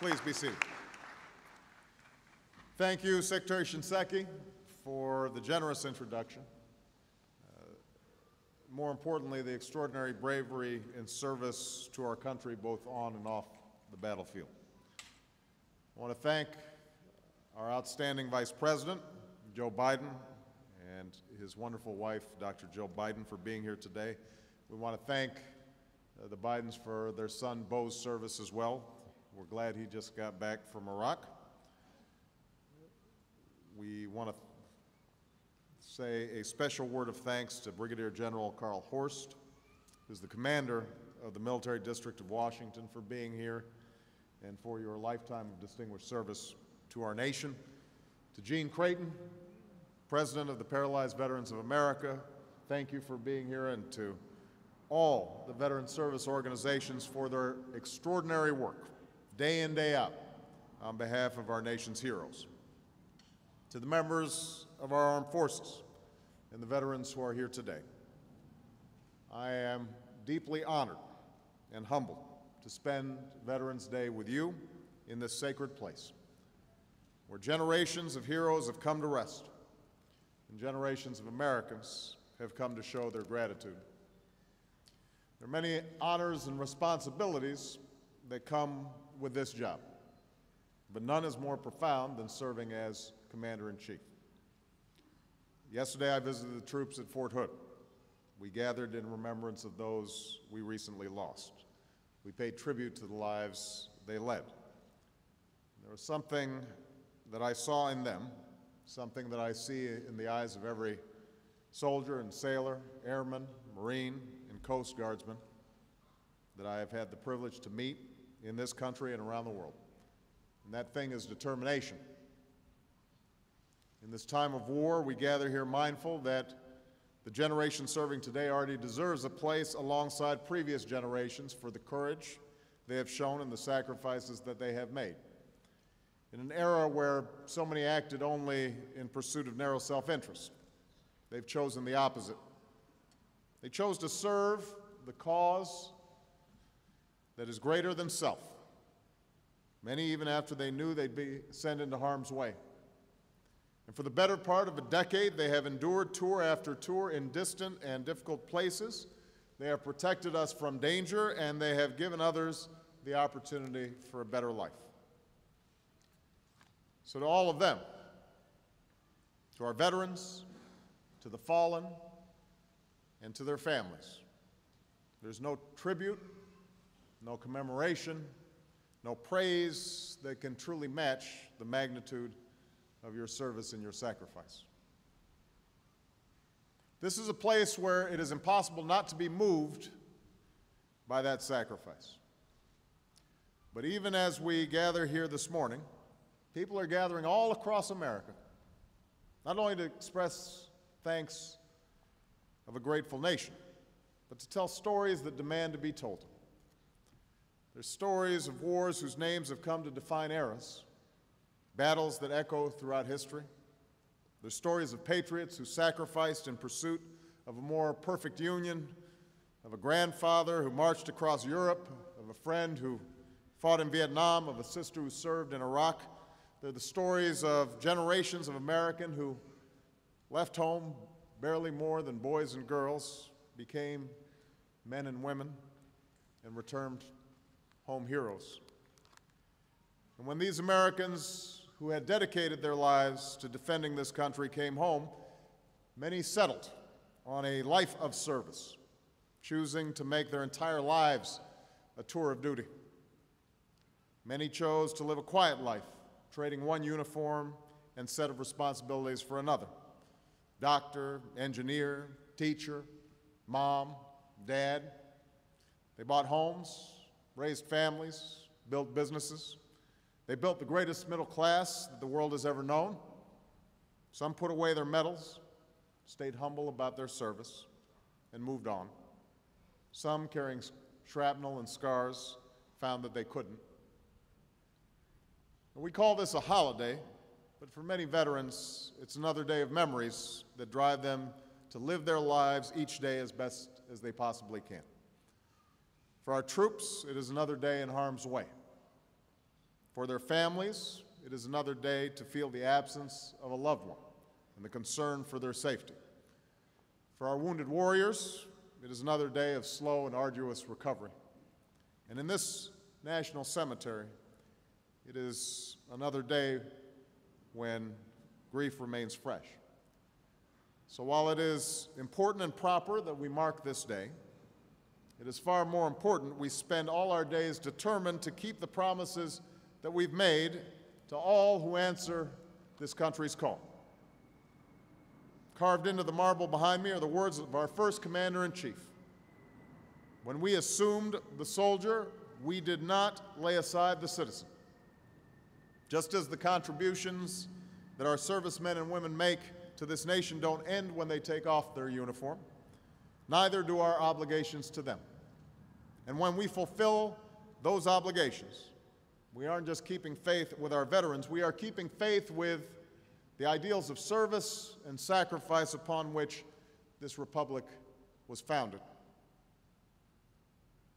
Please be seated. Thank you, Secretary Shinseki, for the generous introduction. More importantly, the extraordinary bravery and service to our country, both on and off the battlefield. I want to thank our outstanding Vice President, Joe Biden, and his wonderful wife, Dr. Jill Biden, for being here today. We want to thank the Bidens for their son Beau's service as well. We're glad he just got back from Iraq. We want to say a special word of thanks to Brigadier General Carl Horst, who's the commander of the Military District of Washington, for being here and for your lifetime of distinguished service to our nation. To Gene Creighton, President of the Paralyzed Veterans of America, thank you for being here, and to all the veteran service organizations for their extraordinary work, day in, day out, on behalf of our nation's heroes. To the members of our armed forces and the veterans who are here today, I am deeply honored and humbled to spend Veterans Day with you in this sacred place, where generations of heroes have come to rest and generations of Americans have come to show their gratitude. There are many honors and responsibilities that come with this job, but none is more profound than serving as Commander-in-Chief. Yesterday, I visited the troops at Fort Hood. We gathered in remembrance of those we recently lost. We paid tribute to the lives they led. There was something that I saw in them, something that I see in the eyes of every soldier and sailor, airman, Marine, and Coast Guardsman that I have had the privilege to meet in this country and around the world. And that thing is determination. In this time of war, we gather here mindful that the generation serving today already deserves a place alongside previous generations for the courage they have shown and the sacrifices that they have made. In an era where so many acted only in pursuit of narrow self-interest, they've chosen the opposite. They chose to serve the cause that is greater than self, many even after they knew they'd be sent into harm's way. And for the better part of a decade, they have endured tour after tour in distant and difficult places. They have protected us from danger, and they have given others the opportunity for a better life. So to all of them, to our veterans, to the fallen, and to their families, there's no tribute, no commemoration, no praise that can truly match the magnitude of your service and your sacrifice. This is a place where it is impossible not to be moved by that sacrifice. But even as we gather here this morning, people are gathering all across America, not only to express thanks of a grateful nation, but to tell stories that demand to be told. They're stories of wars whose names have come to define eras, battles that echo throughout history. They're stories of patriots who sacrificed in pursuit of a more perfect union, of a grandfather who marched across Europe, of a friend who fought in Vietnam, of a sister who served in Iraq. They're the stories of generations of Americans who left home barely more than boys and girls, became men and women, and returned home heroes. And when these Americans who had dedicated their lives to defending this country came home, many settled on a life of service, choosing to make their entire lives a tour of duty. Many chose to live a quiet life, trading one uniform and set of responsibilities for another. Doctor, engineer, teacher, mom, dad. They bought homes, raised families, built businesses. They built the greatest middle class that the world has ever known. Some put away their medals, stayed humble about their service, and moved on. Some, carrying shrapnel and scars, found that they couldn't. And we call this a holiday, but for many veterans, it's another day of memories that drive them to live their lives each day as best as they possibly can. For our troops, it is another day in harm's way. For their families, it is another day to feel the absence of a loved one and the concern for their safety. For our wounded warriors, it is another day of slow and arduous recovery. And in this national cemetery, it is another day when grief remains fresh. So while it is important and proper that we mark this day, it is far more important we spend all our days determined to keep the promises that we've made to all who answer this country's call. Carved into the marble behind me are the words of our first commander-in-chief. When we assumed the soldier, we did not lay aside the citizen. Just as the contributions that our servicemen and women make to this nation don't end when they take off their uniform, neither do our obligations to them. And when we fulfill those obligations, we aren't just keeping faith with our veterans, we are keeping faith with the ideals of service and sacrifice upon which this republic was founded.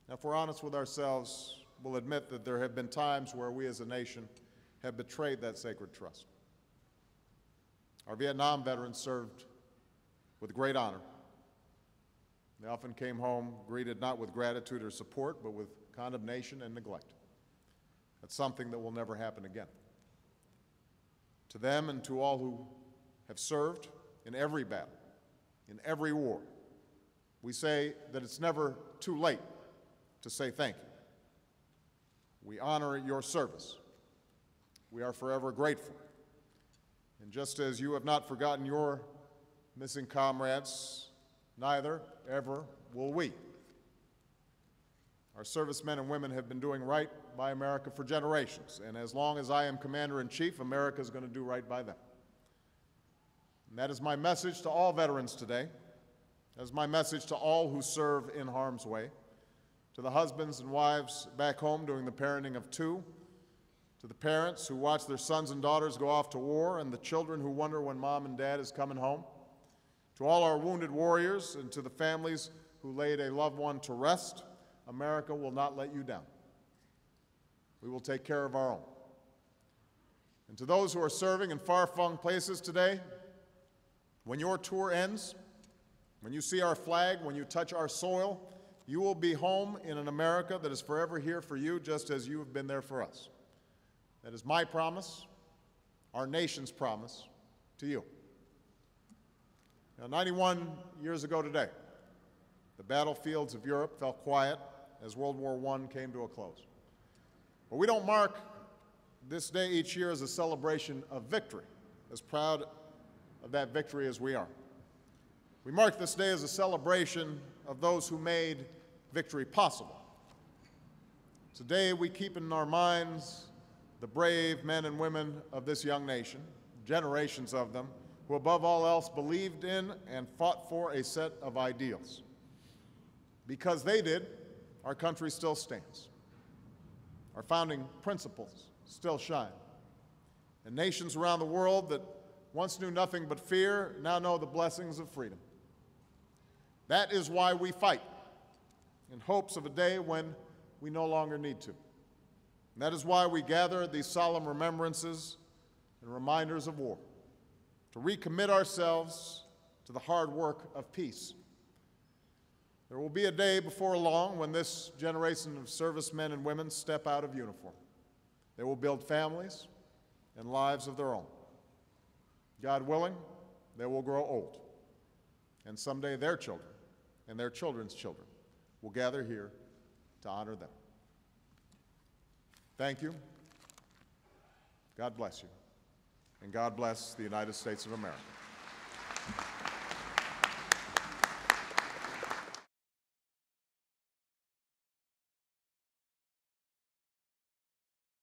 Now, if we're honest with ourselves, we'll admit that there have been times where we as a nation have betrayed that sacred trust. Our Vietnam veterans served with great honor. They often came home greeted not with gratitude or support, but with condemnation and neglect. That's something that will never happen again. To them and to all who have served in every battle, in every war, we say that it's never too late to say thank you. We honor your service. We are forever grateful. And just as you have not forgotten your missing comrades, neither ever will we. Our servicemen and women have been doing right by America for generations, and as long as I am Commander-in-Chief, America is going to do right by them. And that is my message to all veterans today. That is my message to all who serve in harm's way, to the husbands and wives back home doing the parenting of two, to the parents who watch their sons and daughters go off to war, and the children who wonder when mom and dad is coming home, to all our wounded warriors and to the families who laid a loved one to rest, America will not let you down. We will take care of our own. And to those who are serving in far-flung places today, when your tour ends, when you see our flag, when you touch our soil, you will be home in an America that is forever here for you, just as you have been there for us. That is my promise, our nation's promise, to you. Now, 91 years ago today, the battlefields of Europe fell quiet as World War I came to a close. But we don't mark this day each year as a celebration of victory, as proud of that victory as we are. We mark this day as a celebration of those who made victory possible. Today we keep in our minds the brave men and women of this young nation, generations of them, who above all else believed in and fought for a set of ideals. Because they did, our country still stands. Our founding principles still shine. And nations around the world that once knew nothing but fear now know the blessings of freedom. That is why we fight, in hopes of a day when we no longer need to. And that is why we gather at these solemn remembrances and reminders of war, to recommit ourselves to the hard work of peace. There will be a day before long when this generation of servicemen and women step out of uniform. They will build families and lives of their own. God willing, they will grow old. And someday their children and their children's children will gather here to honor them. Thank you. God bless you. And God bless the United States of America.